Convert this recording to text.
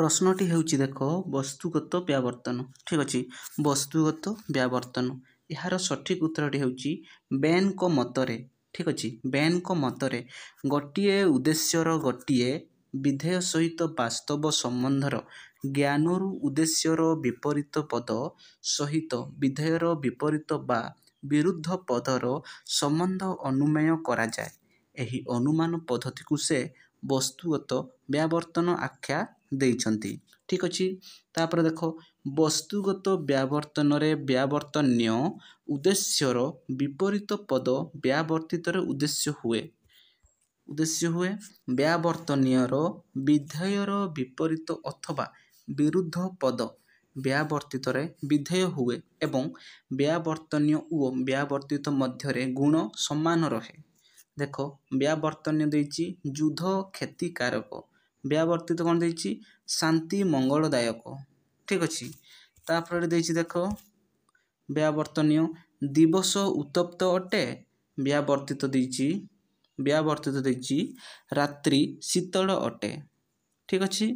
प्रश्नटी हेउची देख वस्तुगत व्यावर्तन ठीक अच्छे वस्तुगत व्यावर्तन यार सठिक उत्तरटी हेउची बेन को मतरे ठीक अच्छे बेन को मतरे गोटे उद्देश्यर गोटे विधेय सहित वास्तव संबंधर ज्ञानरु उद्देश्यर विपरीत पद सहित विधेयर विपरीत बा विरुद्ध पदर संबंध अनुमेय करा जाए। एही अनुमान पद्धति को से वस्तुगत व्यावर्तन आख्या देइछंती ठीक अच्छे। तापर देख वस्तुगत व्यावर्तन रे व्यावर्तन्य उद्देश्यर विपरीत पद व्यावर्तितर उद्देश्य हुए व्यावर्तनीयर विधेयर विपरीत अथवा विरुद्ध पद व्यावर्तित विधेय हुए एवं व्यावर्तन्य ओ व्यावर्तित मध्य गुण समान रहे। देख व्यावर्तन्य देइछि युद्ध क्षतिकारक व्यावर्तित कौन देइछि शांति मंगलदायक ठीक अच्छे। तापर देइछि देख व्यावर्तनीय दिवस उत्तप्त अटे व्यावर्तित देइछि रात्रि शीतल अटे ठीक अच्छे।